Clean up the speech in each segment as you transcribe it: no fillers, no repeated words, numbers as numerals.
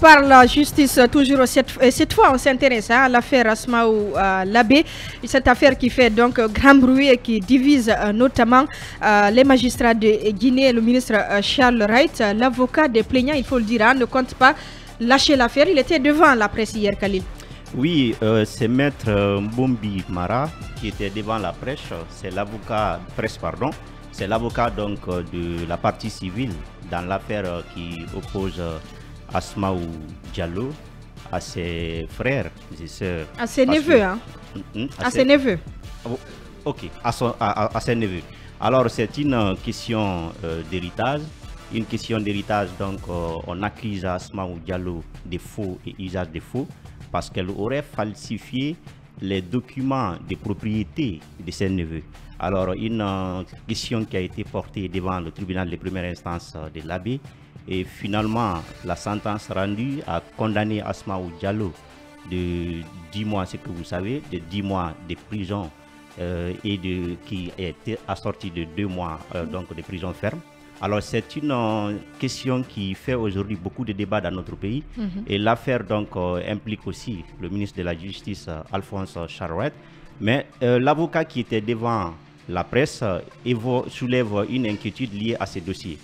parle justice toujours cette fois on s'intéresse à l'affaire Asmaou Labé, cette affaire qui fait donc grand bruit et qui divise notamment les magistrats de Guinée. Le ministre Charles Wright, l'avocat des plaignants, il faut le dire, ne compte pas lâcher l'affaire. Il était devant la presse hier, Khalil. Oui, c'est maître Mbombi Mara qui était devant la presse. C'est l'avocat c'est l'avocat donc de la partie civile dans l'affaire qui oppose Asmaou Diallo à ses frères et sœurs. À ses neveux, hein? À ses neveux. Ok, à ses neveux. Alors c'est une question d'héritage. Une question d'héritage, donc on accuse Asmaou Diallo de faux et usage de faux parce qu'elle aurait falsifié les documents de propriété de ses neveux. Alors une question qui a été portée devant le tribunal de première instance de l'Abbé, et finalement la sentence rendue a condamné Asmaou Diallo de 10 mois, ce que vous savez, de 10 mois de prison et qui a été assorti de 2 mois donc de prison ferme. Alors c'est une question qui fait aujourd'hui beaucoup de débats dans notre pays et l'affaire donc implique aussi le ministre de la Justice Alphonse Charouette, mais l'avocat qui était devant la presse soulève une inquiétude liée à ces dossiers.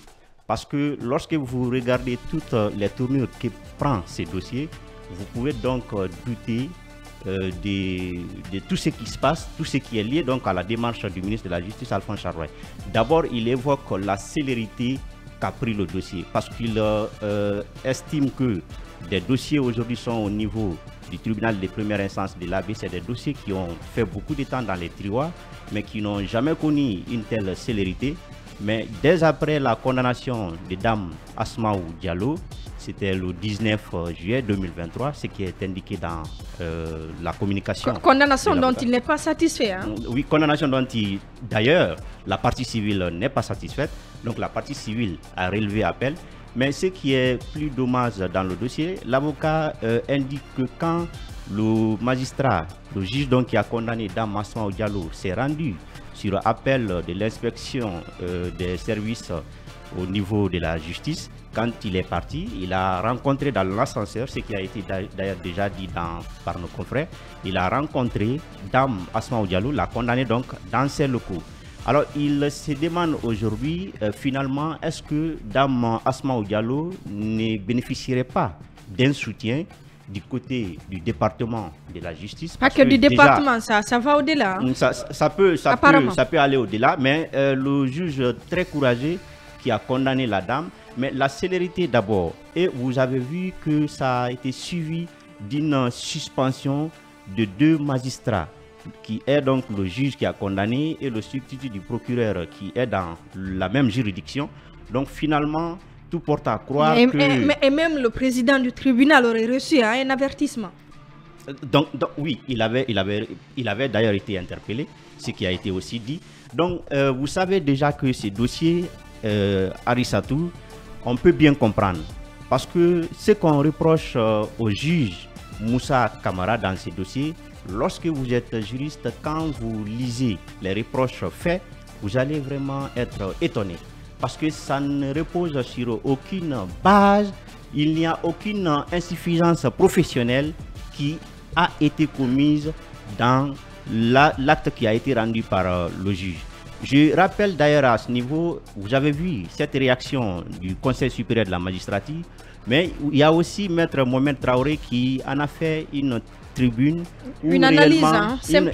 Parce que lorsque vous regardez toutes les tournures que prend ces dossiers, vous pouvez donc douter de tout ce qui se passe, tout ce qui est lié donc à la démarche du ministre de la Justice Alphonse Charouette. D'abord, il évoque la célérité qu'a pris le dossier parce qu'il estime que des dossiers aujourd'hui sont au niveau du tribunal de première instance de l'Abbé. C'est des dossiers qui ont fait beaucoup de temps dans les tiroirs, mais qui n'ont jamais connu une telle célérité. Mais dès après la condamnation de dame Asmaou Diallo, c'était le 19 juillet 2023, ce qui est indiqué dans la communication. Condamnation dont il n'est pas satisfait. Hein? Oui, condamnation dont d'ailleurs la partie civile n'est pas satisfaite. Donc la partie civile a relevé appel. Mais ce qui est plus dommage dans le dossier, l'avocat indique que quand le magistrat, le juge donc qui a condamné dame Asmaou Diallo s'est rendu sur appel de l'inspection des services au niveau de la justice, quand il est parti, il a rencontré dans l'ascenseur, ce qui a été d'ailleurs déjà dit par nos confrères, il a rencontré dame Asmaou Diallo, l'a condamné donc dans ses locaux. Alors il se demande aujourd'hui finalement est-ce que dame Asmaou Diallo ne bénéficierait pas d'un soutien du côté du département de la justice. Pas que du département, ça va au-delà. Hein? Ça peut aller au-delà, mais le juge très courageux qui a condamné la dame, mais la célérité d'abord. Et vous avez vu que ça a été suivi d'une suspension de 2 magistrats, qui est donc le juge qui a condamné et le substitut du procureur qui est dans la même juridiction. Donc finalement, tout porte à croire que... Et même le président du tribunal aurait reçu un avertissement. Donc oui, il avait d'ailleurs été interpellé, ce qui a été aussi dit. Donc vous savez déjà que ces dossiers, Arissatou, on peut bien comprendre. Parce que ce qu'on reproche au juge Moussa Camara dans ces dossiers, lorsque vous êtes juriste, quand vous lisez les reproches faits, vous allez vraiment être étonné. Parce que ça ne repose sur aucune base, il n'y a aucune insuffisance professionnelle qui a été commise dans l'acte qui a été rendu par le juge. Je rappelle d'ailleurs à ce niveau, vous avez vu cette réaction du Conseil supérieur de la magistrature, mais il y a aussi Maître Mohamed Traoré qui en a fait une tribune, une analyse,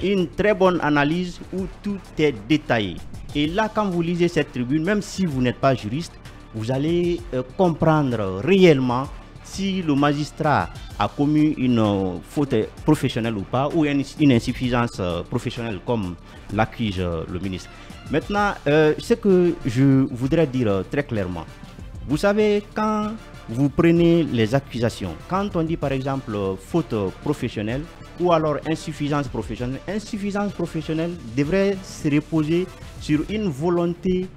une très bonne analyse où tout est détaillé. Et là, quand vous lisez cette tribune, même si vous n'êtes pas juriste, vous allez comprendre réellement si le magistrat a commis une faute professionnelle ou pas, ou une insuffisance professionnelle comme l'accuse le ministre. Maintenant, ce que je voudrais dire très clairement, vous savez, quand vous prenez les accusations, quand on dit par exemple faute professionnelle ou alors insuffisance professionnelle devrait se reposer sur une volonté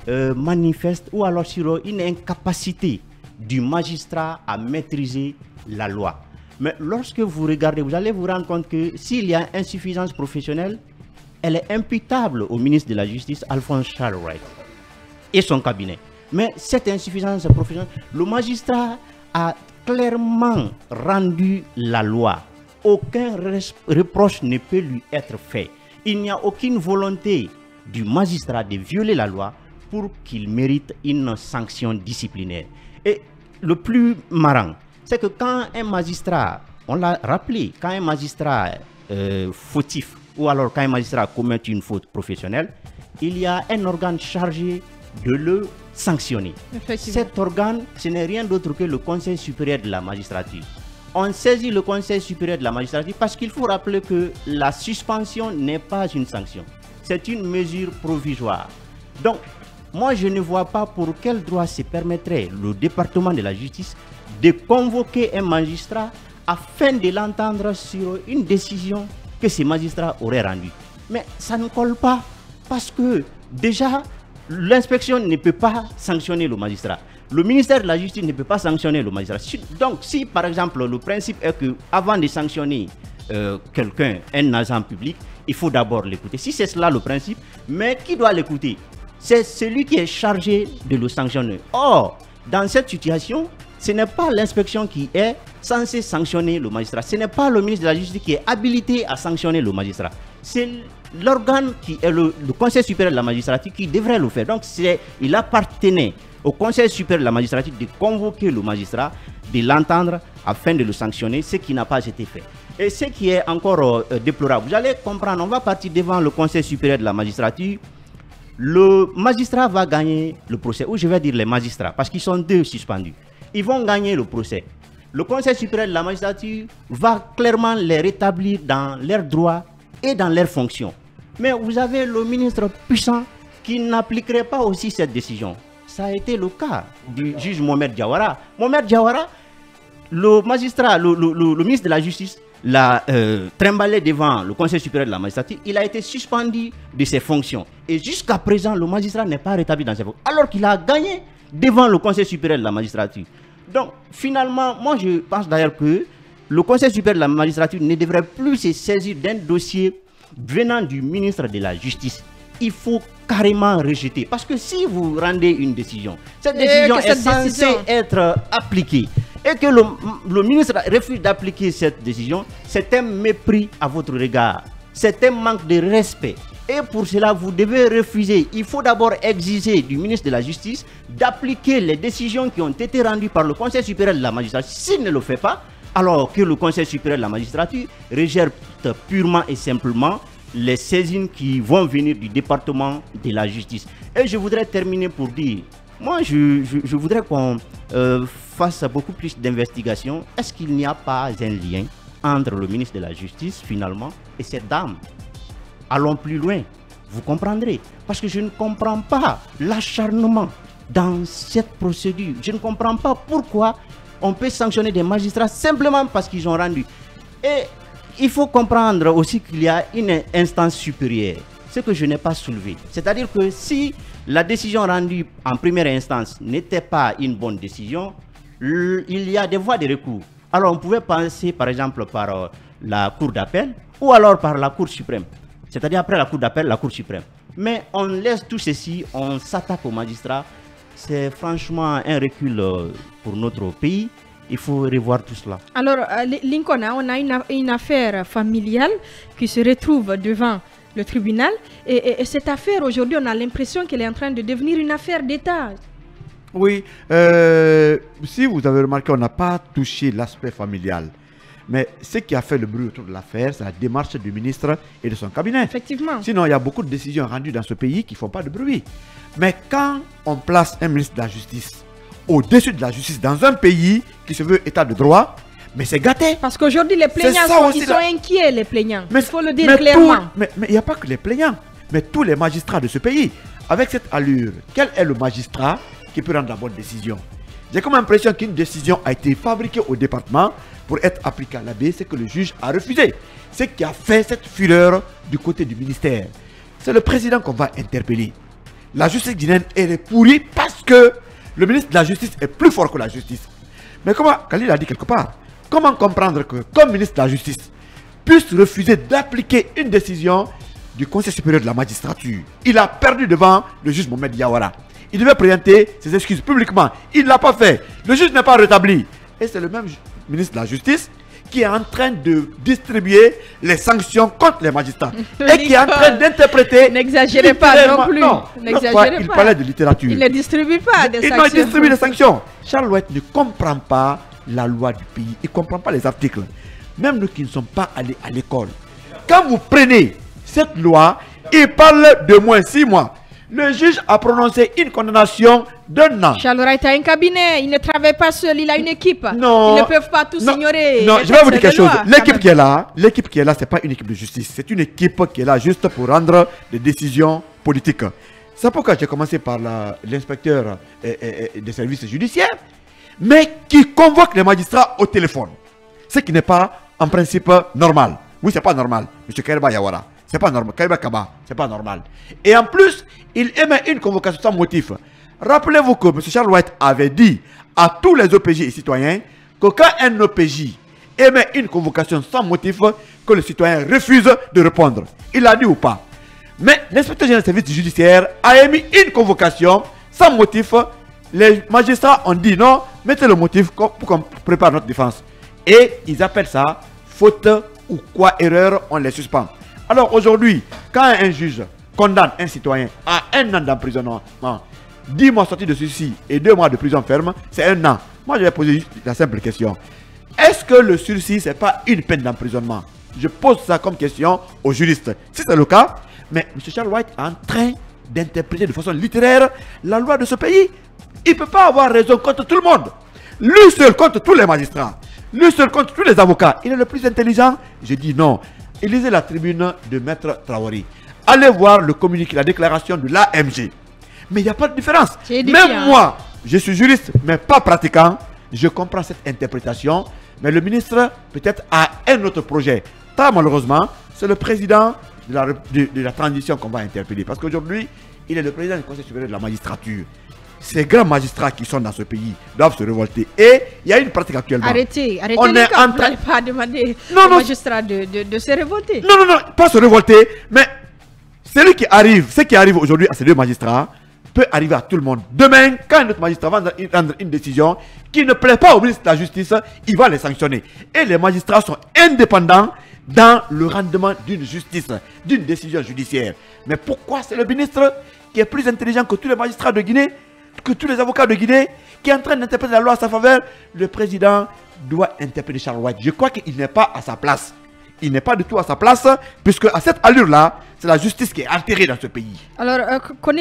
manifeste ou alors sur une incapacité du magistrat à maîtriser la loi. Mais lorsque vous regardez, vous allez vous rendre compte que s'il y a insuffisance professionnelle, elle est imputable au ministre de la Justice, Alphonse Charouette, et son cabinet. Mais cette insuffisance professionnelle, le magistrat a clairement rendu la loi. Aucun reproche ne peut lui être fait. Il n'y a aucune volonté du magistrat de violer la loi pour qu'il mérite une sanction disciplinaire. Et le plus marrant, c'est que quand un magistrat, on l'a rappelé, quand un magistrat fautif ou alors quand un magistrat commet une faute professionnelle, il y a un organe chargé de le sanctionner. Cet organe, ce n'est rien d'autre que le Conseil supérieur de la magistrature. On saisit le Conseil supérieur de la magistrature parce qu'il faut rappeler que la suspension n'est pas une sanction. C'est une mesure provisoire. Donc, moi, je ne vois pas pour quel droit se permettrait le département de la justice de convoquer un magistrat afin de l'entendre sur une décision que ce magistrat aurait rendue. Mais ça ne colle pas parce que déjà, l'inspection ne peut pas sanctionner le magistrat. Le ministère de la Justice ne peut pas sanctionner le magistrat. Donc, si par exemple le principe est que avant de sanctionner quelqu'un, un agent public, il faut d'abord l'écouter. Si c'est cela le principe, mais qui doit l'écouter? C'est celui qui est chargé de le sanctionner. Or, dans cette situation, ce n'est pas l'inspection qui est censée sanctionner le magistrat. Ce n'est pas le ministre de la Justice qui est habilité à sanctionner le magistrat. C'est l'organe qui est le Conseil supérieur de la magistrature qui devrait le faire. Donc, il appartenait au Conseil supérieur de la magistrature de convoquer le magistrat, de l'entendre afin de le sanctionner, ce qui n'a pas été fait. Et ce qui est encore déplorable, vous allez comprendre, on va partir devant le Conseil supérieur de la magistrature. Le magistrat va gagner le procès, ou je vais dire les magistrats, parce qu'ils sont deux suspendus. Ils vont gagner le procès. Le Conseil supérieur de la magistrature va clairement les rétablir dans leurs droits et dans leurs fonctions. Mais vous avez le ministre puissant qui n'appliquerait pas aussi cette décision. Ça a été le cas du juge Mohamed Diawara. Mohamed Diawara, le magistrat, le ministre de la Justice, l'a trimballé devant le Conseil supérieur de la magistrature. Il a été suspendu de ses fonctions. Et jusqu'à présent, le magistrat n'est pas rétabli dans ses fonctions. Alors qu'il a gagné devant le Conseil supérieur de la magistrature. Donc, finalement, moi je pense d'ailleurs que le Conseil supérieur de la magistrature ne devrait plus se saisir d'un dossier venant du ministre de la Justice. Il faut carrément rejeter. Parce que si vous rendez une décision, cette décision est censée être appliquée. Et que le ministre refuse d'appliquer cette décision, c'est un mépris à votre regard. C'est un manque de respect. Et pour cela, vous devez refuser. Il faut d'abord exiger du ministre de la Justice d'appliquer les décisions qui ont été rendues par le Conseil supérieur de la magistrature. S'il ne le fait pas, alors que le Conseil supérieur de la magistrature rejette purement et simplement les saisines qui vont venir du département de la justice. Et je voudrais terminer pour dire, moi je voudrais qu'on fasse beaucoup plus d'investigations. Est-ce qu'il n'y a pas un lien entre le ministre de la Justice finalement et cette dame? Allons plus loin, vous comprendrez. Parce que je ne comprends pas l'acharnement dans cette procédure. Je ne comprends pas pourquoi on peut sanctionner des magistrats simplement parce qu'ils ont rendu. Et il faut comprendre aussi qu'il y a une instance supérieure, ce que je n'ai pas soulevé. C'est-à-dire que si la décision rendue en première instance n'était pas une bonne décision, il y a des voies de recours. Alors on pouvait penser par exemple par la Cour d'appel ou alors par la Cour suprême. C'est-à-dire après la Cour d'appel, la Cour suprême. Mais on laisse tout ceci, on s'attaque aux magistrats. C'est franchement un recul pour notre pays. Il faut revoir tout cela. Alors, Lincoln, on a une affaire familiale qui se retrouve devant le tribunal. Et cette affaire, aujourd'hui, on a l'impression qu'elle est en train de devenir une affaire d'État. Oui, si vous avez remarqué, on n'a pas touché l'aspect familial. Mais ce qui a fait le bruit autour de l'affaire, c'est la démarche du ministre et de son cabinet. Effectivement. Sinon, il y a beaucoup de décisions rendues dans ce pays qui ne font pas de bruit. Mais quand on place un ministre de la Justice au-dessus de la justice dans un pays qui se veut état de droit, mais c'est gâté. Parce qu'aujourd'hui, les plaignants sont inquiets, les plaignants. Il faut le dire clairement. Mais il n'y a pas que les plaignants, mais tous les magistrats de ce pays. Avec cette allure, quel est le magistrat qui peut rendre la bonne décision? J'ai comme l'impression qu'une décision a été fabriquée au département pour être appliquée à l'abbé, c'est que le juge a refusé. Ce qui a fait cette fureur du côté du ministère, c'est le président qu'on va interpeller. La justice guinéenne, elle est pourrie parce que le ministre de la Justice est plus fort que la justice. Mais comment, Khalil a dit quelque part, comment comprendre que, comme ministre de la Justice, puisse refuser d'appliquer une décision du Conseil supérieur de la magistrature? Il a perdu devant le juge Mohamed Diawara. Il devait présenter ses excuses publiquement. Il ne l'a pas fait. Le juge n'est pas rétabli. Et c'est le même ministre de la Justice qui est en train de distribuer les sanctions contre les magistrats. Et qui est en train d'interpréter... N'exagérez pas non plus. Il parlait de littérature. Il ne distribue pas des sanctions. Il distribue des sanctions. Charles White ne comprend pas la loi du pays. Il ne comprend pas les articles. Même nous qui ne sommes pas allés à l'école. Quand vous prenez cette loi, il parle de moins 6 mois. Le juge a prononcé une condamnation d'1 an. Charles Wright a un cabinet, il ne travaille pas seul, il a une équipe. Non. Ils ne peuvent pas tous ignorer. Non, je vais vous dire quelque chose. L'équipe qui est là, ce n'est pas une équipe de justice. C'est une équipe qui est là juste pour rendre des décisions politiques. C'est pourquoi j'ai commencé par l'inspecteur des services judiciaires, mais qui convoque les magistrats au téléphone. Ce qui n'est pas en principe normal. Oui, c'est pas normal, M. Kairaba Yawara. C'est pas normal. Kairaba Kaba, c'est pas normal. Et en plus, il émet une convocation sans motif. Rappelez-vous que M. Charles White avait dit à tous les OPJ et citoyens que quand un OPJ émet une convocation sans motif, que le citoyen refuse de répondre. Il l'a dit ou pas? Mais l'inspecteur général des services judiciaires a émis une convocation sans motif. Les magistrats ont dit non, mettez le motif pour qu'on prépare notre défense. Et ils appellent ça faute ou quoi erreur, on les suspend. Alors aujourd'hui, quand un juge condamne un citoyen à 1 an d'emprisonnement, 10 mois sortis de sursis et 2 mois de prison ferme, c'est 1 an. Moi, je vais poser la simple question. Est-ce que le sursis, ce n'est pas une peine d'emprisonnement? Je pose ça comme question aux juristes. Si c'est le cas, mais M. Charles White est en train d'interpréter de façon littéraire la loi de ce pays. Il ne peut pas avoir raison contre tout le monde. Lui seul contre tous les magistrats. Lui seul contre tous les avocats. Il est le plus intelligent. Je dis non. Lisez la tribune de Maître Traoré. Allez voir le communiqué, la déclaration de l'AMG. Mais il n'y a pas de différence. Même moi, je suis juriste, mais pas pratiquant. Je comprends cette interprétation. Mais le ministre, peut-être, a un autre projet. Pas malheureusement, c'est le président de la transition qu'on va interpeller. Parce qu'aujourd'hui, il est le président du Conseil supérieur de la magistrature. Ces grands magistrats qui sont dans ce pays doivent se révolter. Et il y a une pratique actuellement. Arrêtez, on est en train de pas demander aux magistrats de se révolter. Non, pas se révolter, mais ce qui arrive aujourd'hui à ces 2 magistrats peut arriver à tout le monde. Demain, quand un autre magistrat va rendre une décision qui ne plaît pas au ministre de la Justice, il va les sanctionner. Et les magistrats sont indépendants dans le rendement d'une justice, d'une décision judiciaire. Mais pourquoi c'est le ministre qui est plus intelligent que tous les magistrats de Guinée, que tous les avocats de Guinée, qui est en train d'interpréter la loi à sa faveur? Le président doit interpeller Charles White. Je crois qu'il n'est pas à sa place. Il n'est pas du tout à sa place, puisque à cette allure-là, c'est la justice qui est altérée dans ce pays. Alors,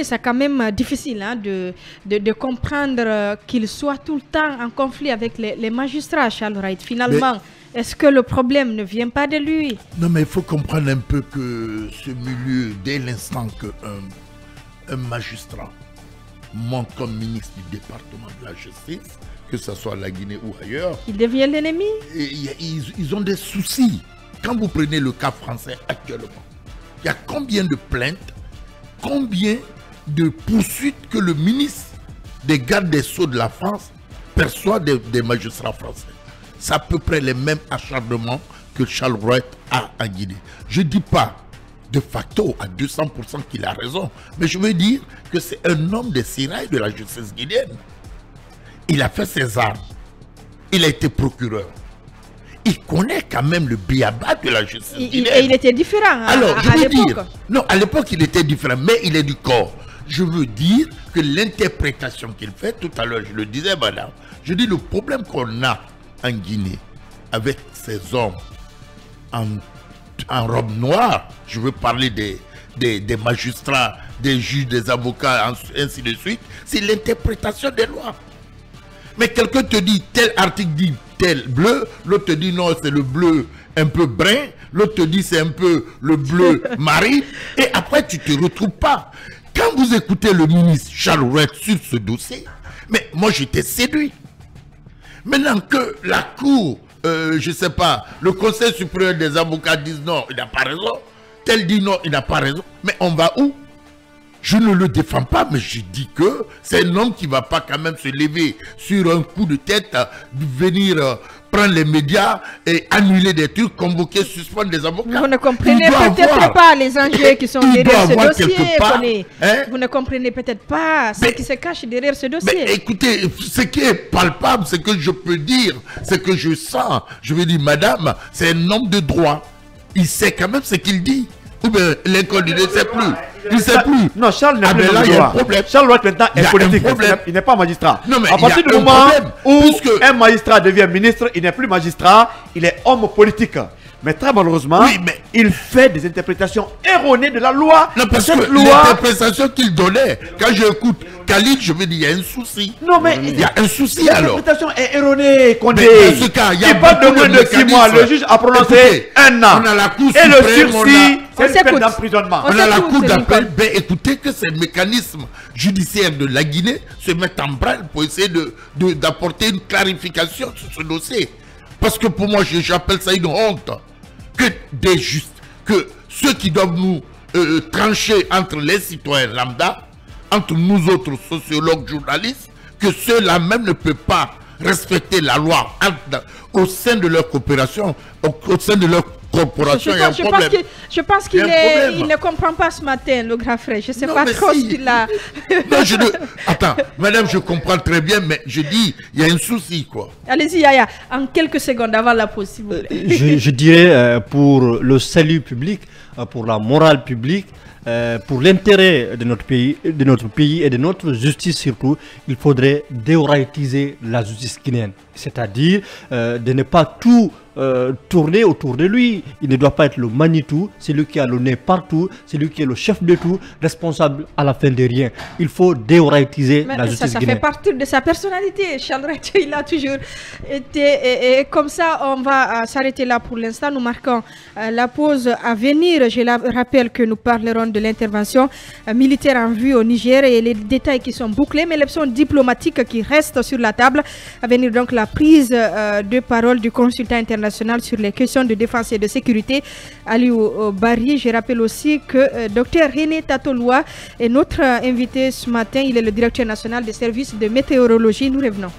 c'est quand même difficile hein, de comprendre qu'il soit tout le temps en conflit avec les magistrats, Charles White. Finalement, est-ce que le problème ne vient pas de lui? Non, mais il faut comprendre un peu que ce milieu, dès l'instant qu'un magistrat monte comme ministre du département de la justice, que ce soit la Guinée ou ailleurs, il devient l'ennemi. Ils ont des soucis. Quand vous prenez le cas français actuellement, il y a combien de plaintes, combien de poursuites que le ministre des gardes des Sceaux de la France perçoit des magistrats français. C'est à peu près les mêmes acharnements que Charles White a en Guinée. Je ne dis pas de facto à 200% qu'il a raison, mais je veux dire que c'est un homme des sérails de la justice guinéenne. Il a fait ses armes, il a été procureur. Il connaît quand même le biaba de la justice guinéenne. Et il était différent. Alors, je veux dire, non, à l'époque il était différent, mais il est du corps. Je veux dire que l'interprétation qu'il fait, tout à l'heure je le disais, madame, je dis le problème qu'on a en Guinée avec ces hommes en robe noire, je veux parler des magistrats, des juges, des avocats, ainsi de suite, c'est l'interprétation des lois. Mais quelqu'un te dit tel article dit tel bleu, l'autre te dit non, c'est le bleu un peu brun, l'autre te dit c'est un peu le bleu marine, et après tu ne te retrouves pas. Quand vous écoutez le ministre Charles White sur ce dossier, mais moi j'étais séduit. Maintenant que la cour, je ne sais pas, le conseil supérieur des avocats disent non, il n'a pas raison, tel dit non, il n'a pas raison, mais on va où? Je ne le défends pas, mais je dis que c'est un homme qui ne va pas quand même se lever sur un coup de tête, venir prendre les médias et annuler des trucs, convoquer, suspendre des avocats. Vous ne comprenez peut-être pas les enjeux qui sont derrière ce dossier. Vous ne comprenez peut-être pas ce qui se cache derrière ce dossier. Mais écoutez, ce qui est palpable, ce que je peux dire, ce que je sens. Je veux dire, madame, c'est un homme de droit. Il sait quand même ce qu'il dit. Ou bien l'école, il ne sait plus. Il ne sait plus. Non, Charles n'est plus là, il y a un problème. Charles Loïc maintenant est politique. Il n'est pas magistrat. Non, mais à partir du moment où un magistrat devient ministre, il n'est plus magistrat, il est homme politique. Mais très malheureusement, il fait des interprétations erronées de la loi. Non, parce que l'interprétation qu'il donnait, quand j'écoute Khalid, je veux dire, il y a un souci. Non, mais il y a un souci alors. L'interprétation est erronée, Condé. Dans ce cas, il y a pas de moins de 6 mois. Le juge a prononcé 1 an. On a la Cour et suprême, le sursis, c'est une peine d'emprisonnement. On a la Cour d'appel. Ben, écoutez que ces mécanismes judiciaires de la Guinée se mettent en branle pour essayer d'apporter une clarification sur ce dossier. Parce que pour moi, j'appelle ça une honte. Que ceux qui doivent nous trancher entre les citoyens lambda, entre nous autres sociologues, journalistes, que ceux-là même ne peuvent pas respecter la loi au sein de leur coopération, au sein de leur corporation. Je pense qu'il ne comprend pas ce matin, le grand frère. Je ne sais pas trop ce qu'il a. Non, attends, madame, je comprends très bien, mais je dis, il y a un souci, quoi. Allez-y, Yaya, en quelques secondes avant la pause, s'il vous plaît. Je dirais, pour le salut public, pour la morale publique, pour l'intérêt de notre pays et de notre justice surtout, il faudrait déoratiser la justice guinéenne. C'est-à-dire de ne pas tout tourner autour de lui. Il ne doit pas être le Manitou, c'est lui qui a le nez partout, c'est lui qui est le chef de tout, responsable à la fin de rien. Il faut déoratiser la justice guinéenne. Ça fait partie de sa personnalité. Charles Loïc, il a toujours été... Et comme ça, on va s'arrêter là pour l'instant. Nous marquons la pause à venir. Je rappelle que nous parlerons de l'intervention militaire en vue au Niger et les détails qui sont bouclés, mais les options diplomatiques qui restent sur la table. À venir donc la prise de parole du consultant international sur les questions de défense et de sécurité, Aliou Barry. Je rappelle aussi que Dr René Tatoloa est notre invité ce matin. Il est le directeur national des services de météorologie. Nous revenons.